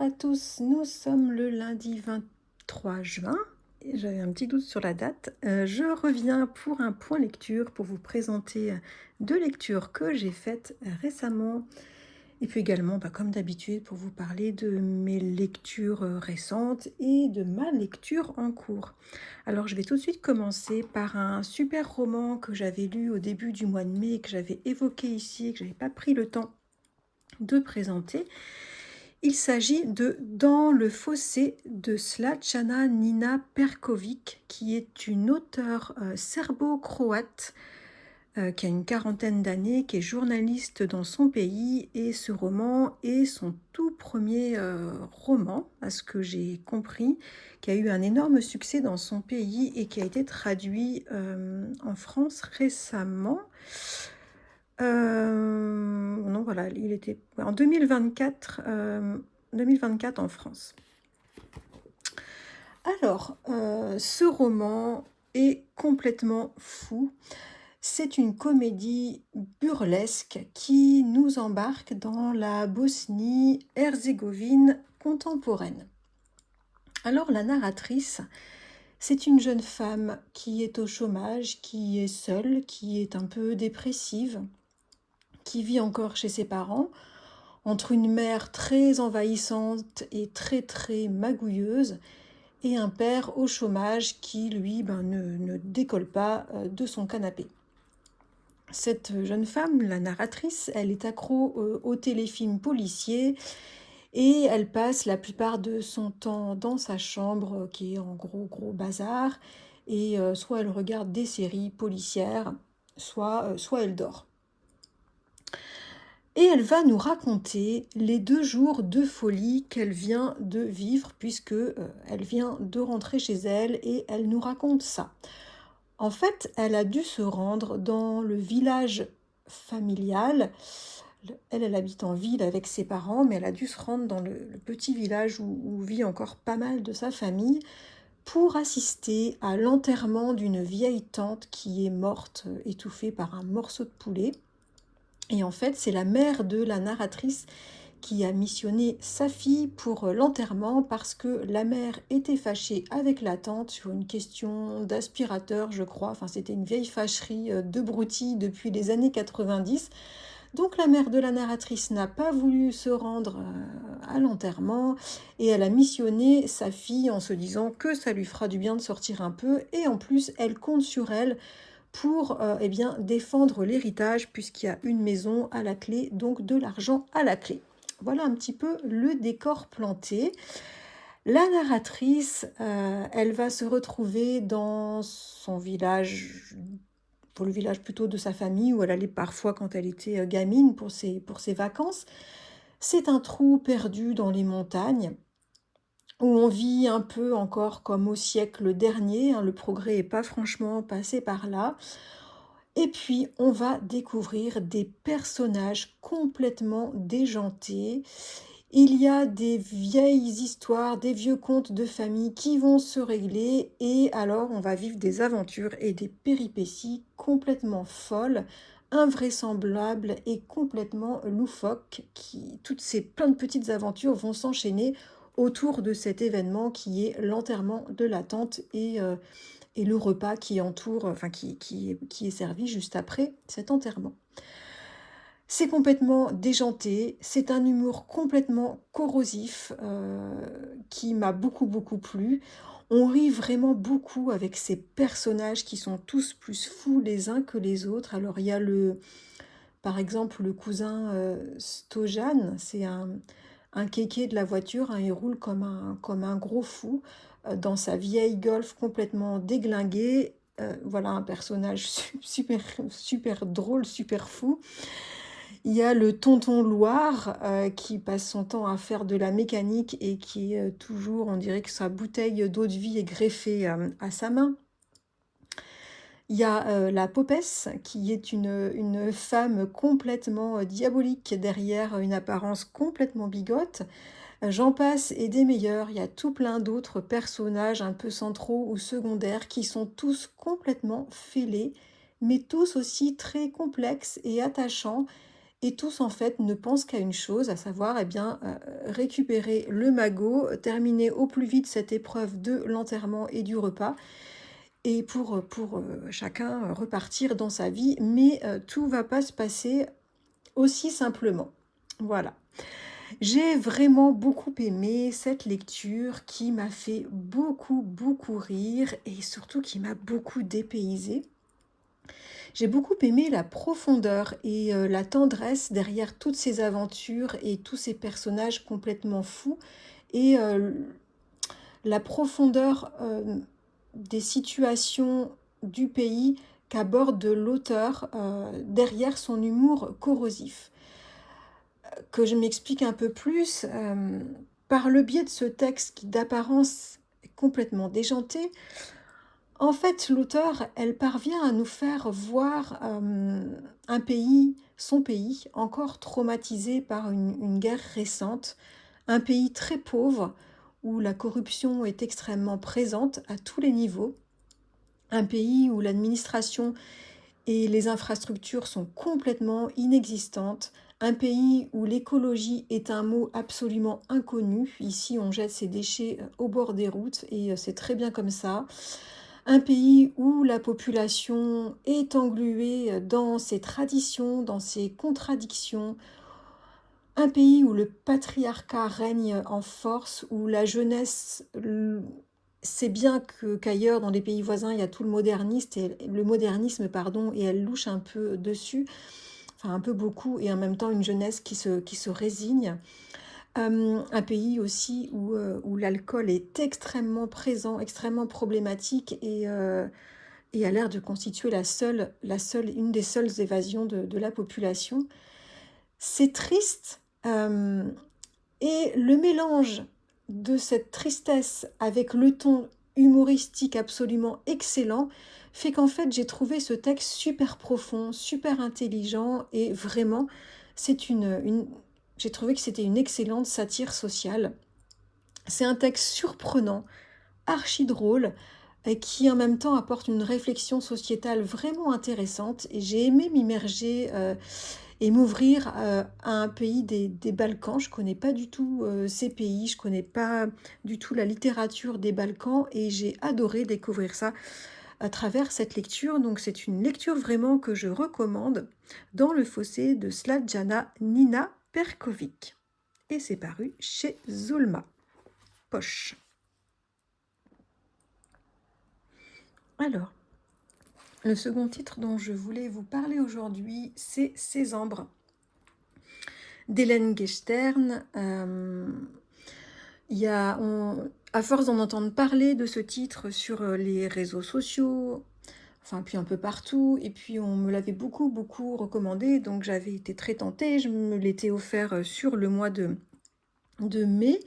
à tous, nous sommes le lundi 23 juin. J'avais un petit doute sur la date. Je reviens pour un point lecture pour vous présenter deux lectures que j'ai faites récemment. Et puis également, comme d'habitude, pour vous parler de mes lectures récentes et de ma lecture en cours. Alors je vais tout de suite commencer par un super roman que j'avais lu au début du mois de mai et que j'avais évoqué ici et que je n'avais pas pris le temps de présenter. Il s'agit de Dans le fossé de Slačana Nina Perković, qui est une auteure serbo-croate qui a une quarantaine d'années, qui est journaliste dans son pays, et ce roman est son tout premier roman, à ce que j'ai compris, qui a eu un énorme succès dans son pays et qui a été traduit en France récemment. Non, voilà, il était en 2024, 2024 en France. Alors, ce roman est complètement fou. C'est une comédie burlesque qui nous embarque dans la Bosnie-Herzégovine contemporaine. Alors, la narratrice, c'est une jeune femme qui est au chômage, qui est seule, qui est un peu dépressive, qui vit encore chez ses parents, entre une mère très envahissante et très très magouilleuse, et un père au chômage qui, lui, ne décolle pas de son canapé. Cette jeune femme, la narratrice, elle est accro aux téléfilms policiers et elle passe la plupart de son temps dans sa chambre qui est en gros bazar, et soit elle regarde des séries policières, soit elle dort. Et elle va nous raconter les 2 jours de folie qu'elle vient de vivre, puisque elle vient de rentrer chez elle et elle nous raconte ça. En fait, elle a dû se rendre dans le village familial. Elle habite en ville avec ses parents, mais elle a dû se rendre dans le petit village où vit encore pas mal de sa famille pour assister à l'enterrement d'une vieille tante qui est morte étouffée par un morceau de poulet. Et en fait, c'est la mère de la narratrice qui a missionné sa fille pour l'enterrement parce que la mère était fâchée avec la tante sur une question d'aspirateur, je crois. Enfin, c'était une vieille fâcherie de broutilles depuis les années 90. Donc la mère de la narratrice n'a pas voulu se rendre à l'enterrement et elle a missionné sa fille en se disant que ça lui fera du bien de sortir un peu, et en plus elle compte sur elle pour défendre l'héritage, puisqu'il y a une maison à la clé, donc de l'argent à la clé. Voilà un petit peu le décor planté. La narratrice, elle va se retrouver dans son village, pour le village plutôt de sa famille, où elle allait parfois quand elle était gamine pour ses vacances. C'est un trou perdu dans les montagnes, où on vit un peu encore comme au siècle dernier, le progrès n'est pas franchement passé par là. Et puis, on va découvrir des personnages complètement déjantés. Il y a des vieilles histoires, des vieux contes de famille qui vont se régler, et alors on va vivre des aventures et des péripéties complètement folles, invraisemblables et complètement loufoques. Toutes ces plein de petites aventures vont s'enchaîner autour de cet événement qui est l'enterrement de la tante et le repas qui entoure, qui est servi juste après cet enterrement. C'est complètement déjanté, c'est un humour complètement corrosif qui m'a beaucoup plu. On rit vraiment beaucoup avec ces personnages qui sont tous plus fous les uns que les autres. Alors il y a par exemple le cousin Stojan, c'est un kéké de la voiture, il roule comme un gros fou dans sa vieille Golf complètement déglinguée. Voilà un personnage super drôle, super fou. Il y a le tonton Loire qui passe son temps à faire de la mécanique et qui est toujours, on dirait que sa bouteille d'eau de vie est greffée à sa main. Il y a la Popesse qui est une femme complètement diabolique derrière une apparence complètement bigote. J'en passe et des meilleurs. Il y a tout plein d'autres personnages un peu centraux ou secondaires qui sont tous complètement fêlés, mais tous aussi très complexes et attachants. et tous en fait ne pensent qu'à une chose, à savoir récupérer le magot, terminer au plus vite cette épreuve de l'enterrement et du repas et pour chacun repartir dans sa vie, mais tout va pas se passer aussi simplement. Voilà. J'ai vraiment beaucoup aimé cette lecture qui m'a fait beaucoup, beaucoup rire et surtout qui m'a beaucoup dépaysée. J'ai beaucoup aimé la profondeur et la tendresse derrière toutes ces aventures et tous ces personnages complètement fous et la profondeur des situations du pays qu'aborde l'auteur derrière son humour corrosif. Que je m'explique un peu plus, par le biais de ce texte qui d'apparence est complètement déjanté, en fait, l'auteur, elle parvient à nous faire voir un pays, son pays, encore traumatisé par une guerre récente, un pays très pauvre où la corruption est extrêmement présente à tous les niveaux, un pays où l'administration et les infrastructures sont complètement inexistantes, un pays où l'écologie est un mot absolument inconnu. Ici, on jette ses déchets au bord des routes et c'est très bien comme ça. Un pays où la population est engluée dans ses traditions, dans ses contradictions. Un pays où le patriarcat règne en force, où la jeunesse sait bien qu'ailleurs, dans les pays voisins, il y a tout le modernisme, pardon, et elle louche un peu dessus, enfin un peu beaucoup, et en même temps une jeunesse qui se résigne. Un pays aussi où l'alcool est extrêmement présent, extrêmement problématique et a l'air de constituer une des seules évasions de la population. C'est triste et le mélange de cette tristesse avec le ton humoristique absolument excellent fait qu'en fait j'ai trouvé ce texte super profond, super intelligent et vraiment j'ai trouvé que c'était une excellente satire sociale. C'est un texte surprenant, archi drôle, et qui en même temps apporte une réflexion sociétale vraiment intéressante. Et j'ai aimé m'immerger et m'ouvrir à un pays des Balkans. Je ne connais pas du tout ces pays, je ne connais pas du tout la littérature des Balkans et j'ai adoré découvrir ça à travers cette lecture. Donc c'est une lecture vraiment que je recommande, Dans le fossé de Sladjana Nina Perkovic. Et c'est paru chez Zulma Poche. Alors, le second titre dont je voulais vous parler aujourd'hui, c'est Sésambres d'Hélène Gechtern. À force d'en entendre parler de ce titre sur les réseaux sociaux, enfin puis un peu partout, et puis on me l'avait beaucoup recommandé, donc j'avais été très tentée, je me l'étais offert sur le mois de mai,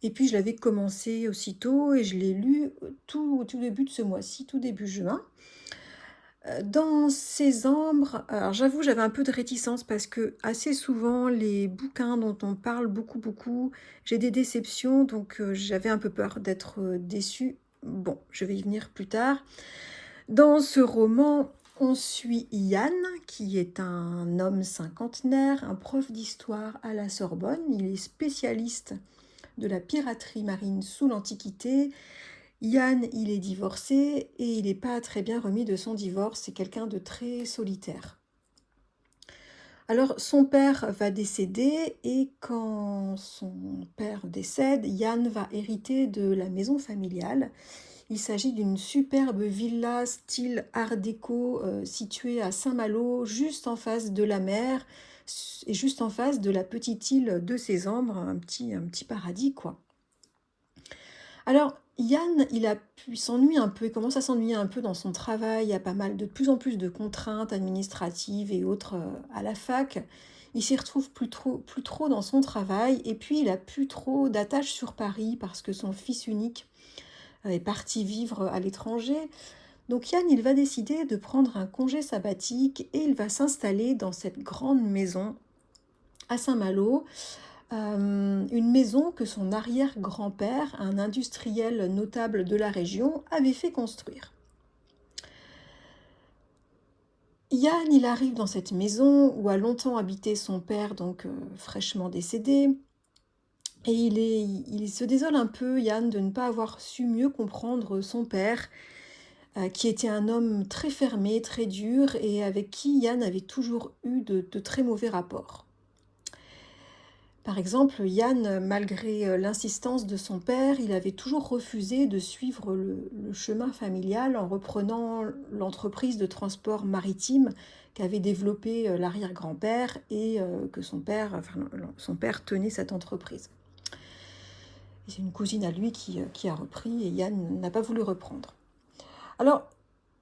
et puis je l'avais commencé aussitôt, et je l'ai lu tout début de ce mois-ci, tout début juin. Dans Sésambres, alors j'avoue, j'avais un peu de réticence parce que assez souvent, les bouquins dont on parle beaucoup, j'ai des déceptions, donc j'avais un peu peur d'être déçue. Bon, je vais y venir plus tard. Dans ce roman, on suit Yann, qui est un homme cinquantenaire, un prof d'histoire à la Sorbonne. Il est spécialiste de la piraterie marine sous l'Antiquité. Yann, il est divorcé et il n'est pas très bien remis de son divorce, c'est quelqu'un de très solitaire. Alors son père va décéder et quand son père décède, Yann va hériter de la maison familiale. Il s'agit d'une superbe villa style art déco située à Saint-Malo, juste en face de la mer et juste en face de la petite île de Sésambres, un petit paradis quoi. Alors, Yann, il s'ennuie un peu, il commence à s'ennuyer un peu dans son travail, il y a de plus en plus de contraintes administratives et autres à la fac. Il s'y retrouve plus trop dans son travail et puis il a plus trop d'attaches sur Paris parce que son fils unique est parti vivre à l'étranger. Donc Yann, il va décider de prendre un congé sabbatique et il va s'installer dans cette grande maison à Saint-Malo. Une maison que son arrière-grand-père, un industriel notable de la région, avait fait construire. Yann, il arrive dans cette maison où a longtemps habité son père, donc fraîchement décédé, et il se désole un peu, Yann, de ne pas avoir su mieux comprendre son père, qui était un homme très fermé, très dur, et avec qui Yann avait toujours eu de très mauvais rapports. Par exemple, Yann, malgré l'insistance de son père, il avait toujours refusé de suivre le chemin familial en reprenant l'entreprise de transport maritime qu'avait développé l'arrière-grand-père et que son père tenait cette entreprise. Et c'est une cousine à lui qui a repris et Yann n'a pas voulu reprendre. Alors,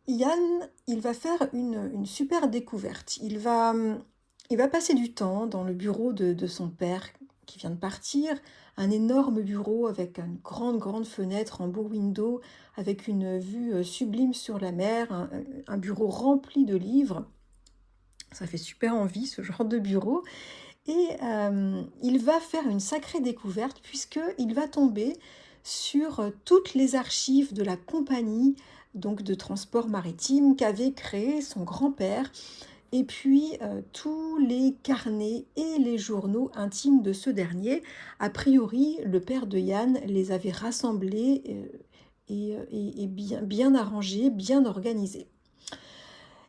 Yann, il va faire une super découverte. Il va passer du temps dans le bureau de son père qui vient de partir, un énorme bureau avec une grande fenêtre en beau window, avec une vue sublime sur la mer, un bureau rempli de livres. Ça fait super envie, ce genre de bureau. Et il va faire une sacrée découverte puisqu'il va tomber sur toutes les archives de la compagnie donc de transport maritime qu'avait créé son grand-père et puis tous les carnets et les journaux intimes de ce dernier. A priori, le père de Yann les avait rassemblés et bien arrangés, bien organisés.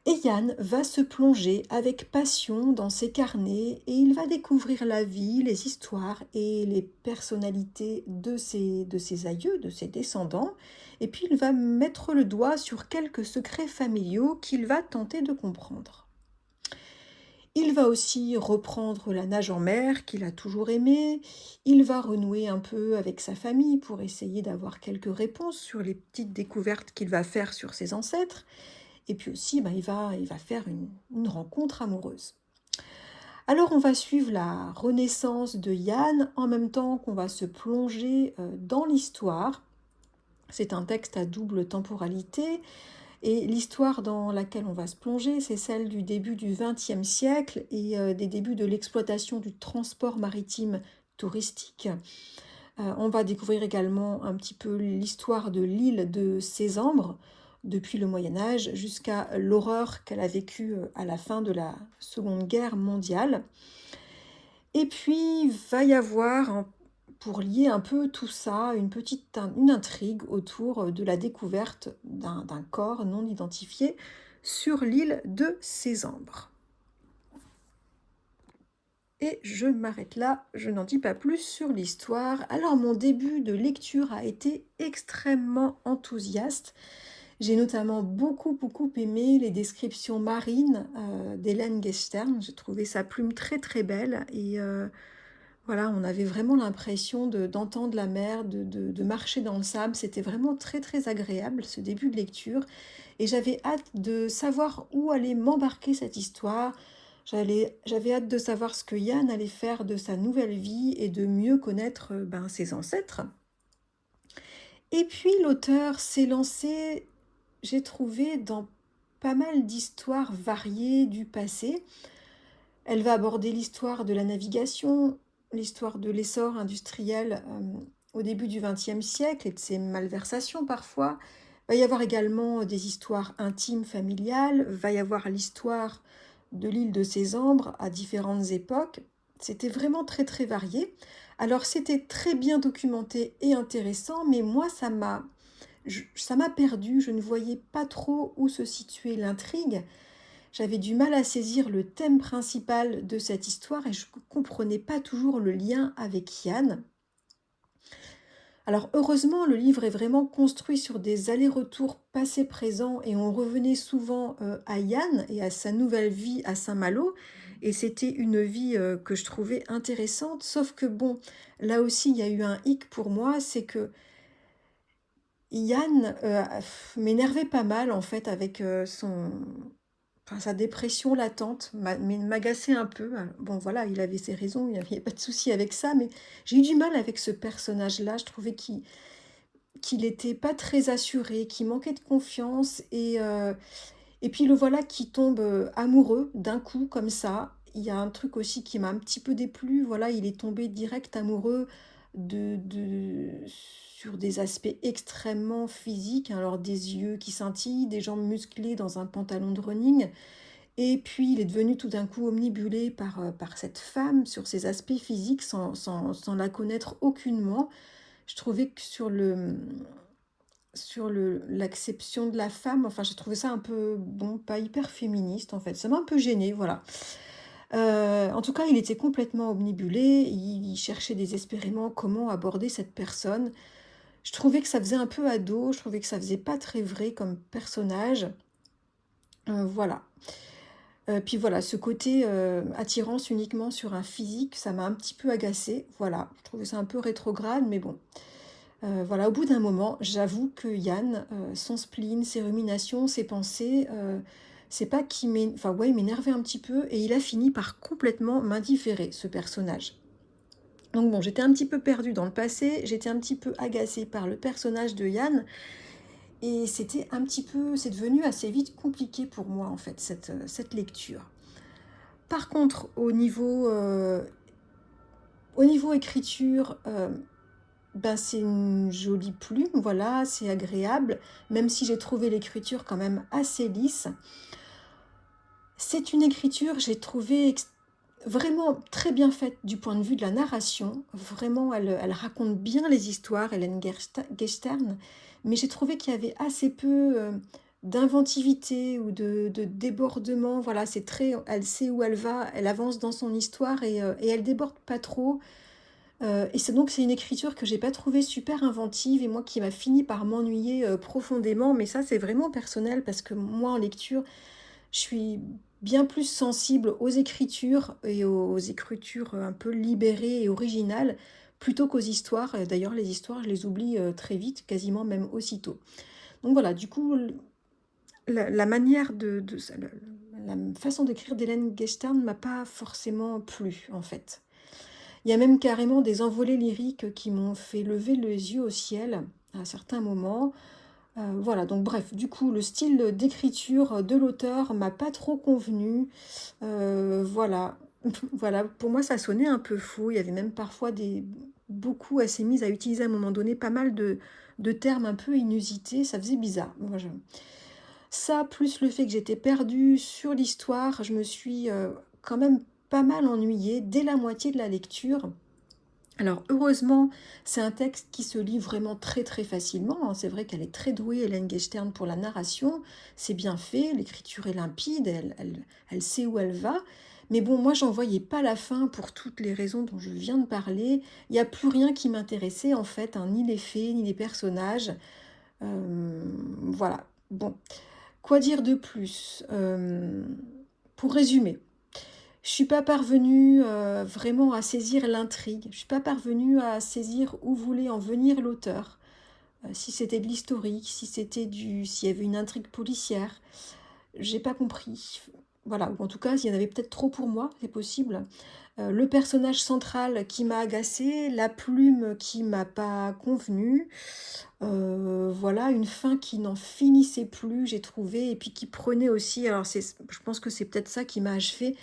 Et Yann va se plonger avec passion dans ses carnets et il va découvrir la vie, les histoires et les personnalités de ses aïeux, de ses descendants. Et puis il va mettre le doigt sur quelques secrets familiaux qu'il va tenter de comprendre. Il va aussi reprendre la nage en mer qu'il a toujours aimée. Il va renouer un peu avec sa famille pour essayer d'avoir quelques réponses sur les petites découvertes qu'il va faire sur ses ancêtres. Et puis aussi, il va faire une rencontre amoureuse. Alors on va suivre la renaissance de Yann en même temps qu'on va se plonger dans l'histoire. C'est un texte à double temporalité et l'histoire dans laquelle on va se plonger, c'est celle du début du XXe siècle et des débuts de l'exploitation du transport maritime touristique. On va découvrir également un petit peu l'histoire de l'île de Sésambre, depuis le Moyen Âge jusqu'à l'horreur qu'elle a vécue à la fin de la Seconde Guerre mondiale. Et puis, il va y avoir, pour lier un peu tout ça, une intrigue autour de la découverte d'un corps non identifié sur l'île de Sésambre. Et je m'arrête là, je n'en dis pas plus sur l'histoire. Alors mon début de lecture a été extrêmement enthousiaste. J'ai notamment beaucoup aimé les descriptions marines d'Hélène Gestern. J'ai trouvé sa plume très belle et voilà, on avait vraiment l'impression d'entendre la mer, de marcher dans le sable. C'était vraiment très agréable ce début de lecture et j'avais hâte de savoir où allait m'embarquer cette histoire. J'avais hâte de savoir ce que Yann allait faire de sa nouvelle vie et de mieux connaître ses ancêtres. Et puis l'auteur s'est lancé, j'ai trouvé, dans pas mal d'histoires variées du passé. Elle va aborder l'histoire de la navigation, l'histoire de l'essor industriel au début du XXe siècle et de ses malversations parfois. Il va y avoir également des histoires intimes, familiales. Il va y avoir l'histoire de l'île de Sésambre à différentes époques. C'était vraiment très varié. Alors c'était très bien documenté et intéressant, mais moi ça m'a perdu. Je ne voyais pas trop où se situait l'intrigue. J'avais du mal à saisir le thème principal de cette histoire et je ne comprenais pas toujours le lien avec Yann. Alors heureusement, le livre est vraiment construit sur des allers-retours passé-présent et on revenait souvent à Yann et à sa nouvelle vie à Saint-Malo. Et c'était une vie que je trouvais intéressante, sauf que bon, là aussi il y a eu un hic pour moi, c'est que Yann m'énervait pas mal en fait avec sa dépression latente, m'agaçait un peu. Bon voilà, il avait ses raisons, il n'y avait pas de souci avec ça, mais j'ai eu du mal avec ce personnage-là. Je trouvais qu'il n'était pas très assuré, qu'il manquait de confiance. Et puis le voilà qui tombe amoureux d'un coup comme ça. Il y a un truc aussi qui m'a un petit peu déplu. Voilà, il est tombé direct amoureux sur des aspects extrêmement physiques. Alors des yeux qui scintillent, des jambes musclées dans un pantalon de running. Et puis il est devenu tout d'un coup omnibulé par cette femme sur ses aspects physiques sans la connaître aucunement. Je trouvais que sur l'acception de la femme, enfin j'ai trouvé ça un peu, bon, pas hyper féministe en fait. Ça m'a un peu gênée, voilà. En tout cas, il était complètement omnibulé, il cherchait désespérément comment aborder cette personne. Je trouvais que ça faisait un peu ado, je trouvais que ça faisait pas très vrai comme personnage. Voilà. Puis voilà, ce côté, attirance uniquement sur un physique, ça m'a un petit peu agacée, voilà. Je trouvais ça un peu rétrograde, mais bon. Voilà, au bout d'un moment, j'avoue que Yann, son spleen, ses ruminations, ses pensées, c'est pas qu'il enfin ouais, il m'énervait un petit peu et il a fini par complètement m'indifférer, ce personnage. Donc bon, j'étais un petit peu perdue dans le passé, j'étais un petit peu agacée par le personnage de Yann et c'était un petit peu c'est devenu assez vite compliqué pour moi, en fait, cette lecture. Par contre, au niveau écriture, ben, c'est une jolie plume, voilà, c'est agréable, même si j'ai trouvé l'écriture quand même assez lisse. C'est une écriture, j'ai trouvé vraiment très bien faite du point de vue de la narration. Vraiment, elle raconte bien les histoires, Hélène Geistern, mais j'ai trouvé qu'il y avait assez peu d'inventivité ou de débordement. Voilà, c'est très, elle sait où elle va, elle avance dans son histoire et elle déborde pas trop. Et c'est une écriture que j'ai pas trouvée super inventive et moi qui m'a fini par m'ennuyer profondément, mais ça c'est vraiment personnel parce que moi en lecture, je suis bien plus sensible aux écritures et aux écritures un peu libérées et originales plutôt qu'aux histoires. D'ailleurs les histoires je les oublie très vite, quasiment même aussitôt. Donc voilà, du coup la manière la façon d'écrire d'Hélène Geistern m'a pas forcément plu en fait. Il y a même carrément des envolées lyriques qui m'ont fait lever les yeux au ciel à certains moments. Voilà, donc bref, du coup, le style d'écriture de l'auteur m'a pas trop convenu. Voilà, voilà, pour moi, ça sonnait un peu faux. Il y avait même parfois beaucoup, elle s'est mise à utiliser à un moment donné pas mal de termes un peu inusités. Ça faisait bizarre. Moi, ça, plus le fait que j'étais perdue sur l'histoire, je me suis quand même pas mal ennuyée dès la moitié de la lecture. Alors heureusement, c'est un texte qui se lit vraiment très très facilement, hein. C'est vrai qu'elle est très douée, Hélène Geistern, pour la narration. C'est bien fait, l'écriture est limpide, elle sait où elle va. Mais bon, moi, j'en voyais pas la fin pour toutes les raisons dont je viens de parler. Il n'y a plus rien qui m'intéressait en fait, hein, ni les faits, ni les personnages. Voilà. Bon, quoi dire de plus? Pour résumer, je suis pas parvenue vraiment à saisir l'intrigue. Je suis pas parvenue à saisir où voulait en venir l'auteur. Si c'était de l'historique, s'il y avait une intrigue policière. J'ai pas compris. Voilà, ou en tout cas, il y en avait peut-être trop pour moi, c'est possible. Le personnage central qui m'a agacé, la plume qui m'a pas convenu. Voilà, une fin qui n'en finissait plus, j'ai trouvé, et puis qui prenait aussi, alors je pense que c'est peut-être ça qui m'a achevé.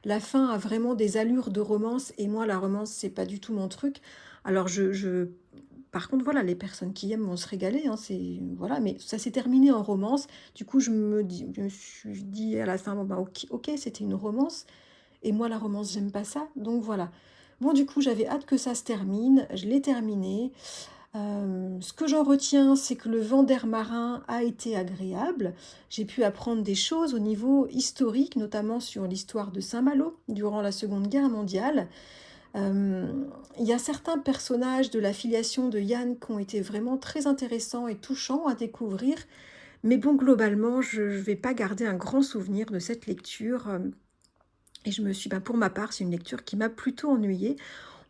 La fin a vraiment des allures de romance, et moi, la romance, c'est pas du tout mon truc. Alors, par contre, voilà, les personnes qui aiment vont se régaler, hein, voilà, mais ça s'est terminé en romance. Du coup, je me suis dit à la fin, bon, bah, ok, c'était une romance, et moi, la romance, j'aime pas ça, donc voilà. Bon, du coup, j'avais hâte que ça se termine, je l'ai terminé. Ce que j'en retiens, c'est que le vent d'air marin a été agréable. J'ai pu apprendre des choses au niveau historique, notamment sur l'histoire de Saint-Malo durant la Seconde Guerre mondiale. Il y a certains personnages de la filiation de Yann qui ont été vraiment très intéressants et touchants à découvrir. Mais bon, globalement, je ne vais pas garder un grand souvenir de cette lecture. Et pour ma part, c'est une lecture qui m'a plutôt ennuyée.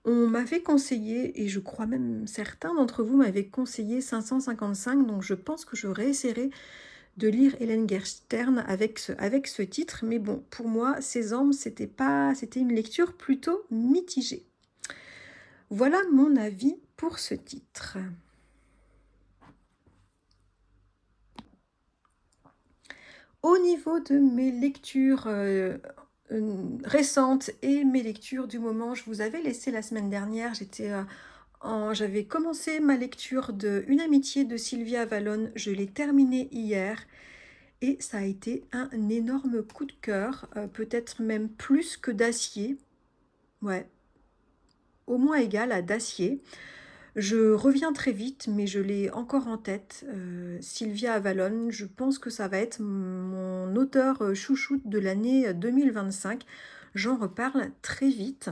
On m'avait conseillé, et je crois même certains d'entre vous m'avaient conseillé 555, donc je pense que je réessayerai de lire Hélène Geistern avec ce titre. Mais bon, pour moi, Sésame, c'était une lecture plutôt mitigée. Voilà mon avis pour ce titre. Au niveau de mes lectures récentes et mes lectures du moment, je vous avais laissé la semaine dernière, j'avais commencé ma lecture de Une amitié de Sylvia Wallon, je l'ai terminée hier et ça a été un énorme coup de cœur, peut-être même plus que d'Acier. Ouais, au moins égal à d'Acier. Je reviens très vite, mais je l'ai encore en tête, Sylvia Avalon. Je pense que ça va être mon auteur, chouchoute de l'année, 2025. J'en reparle très vite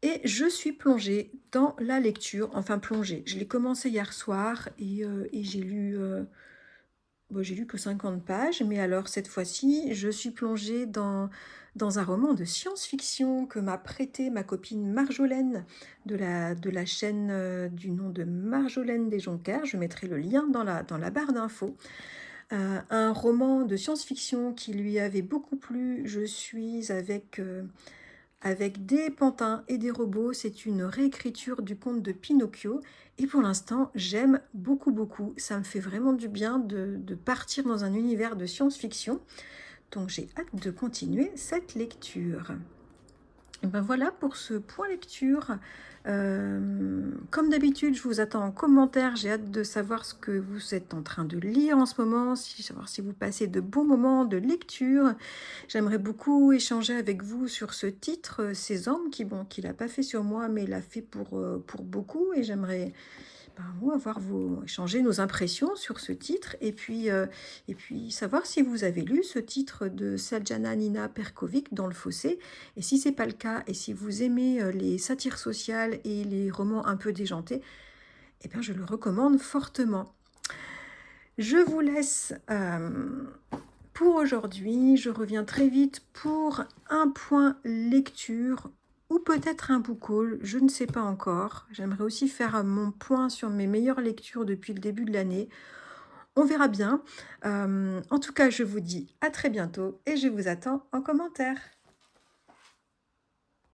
et je suis plongée dans la lecture, enfin plongée. Je l'ai commencé hier soir et j'ai lu que 50 pages, mais alors cette fois-ci, je suis plongée dans un roman de science-fiction que m'a prêté ma copine Marjolaine de la chaîne du nom de Marjolaine Desjonquers. Je mettrai le lien dans la barre d'infos. Un roman de science-fiction qui lui avait beaucoup plu. Je suis avec des pantins et des robots. C'est une réécriture du conte de Pinocchio. Et pour l'instant, j'aime beaucoup, beaucoup. Ça me fait vraiment du bien de partir dans un univers de science-fiction. Donc j'ai hâte de continuer cette lecture. Et ben voilà pour ce point lecture. Comme d'habitude, je vous attends en commentaire. J'ai hâte de savoir ce que vous êtes en train de lire en ce moment, savoir si vous passez de bons moments de lecture. J'aimerais beaucoup échanger avec vous sur ce titre, Ces hommes, qu'il n'a pas fait sur moi, mais il l'a fait pour beaucoup. Et j'aimerais échanger nos impressions sur ce titre et puis savoir si vous avez lu ce titre de Sljana Nina Perkovic dans le fossé, et si c'est pas le cas et si vous aimez les satires sociales et les romans un peu déjantés, eh bien je le recommande fortement. Je vous laisse pour aujourd'hui. Je reviens très vite pour un point lecture ou peut-être un book haul, je ne sais pas encore. J'aimerais aussi faire mon point sur mes meilleures lectures depuis le début de l'année. On verra bien. En tout cas, je vous dis à très bientôt et je vous attends en commentaire.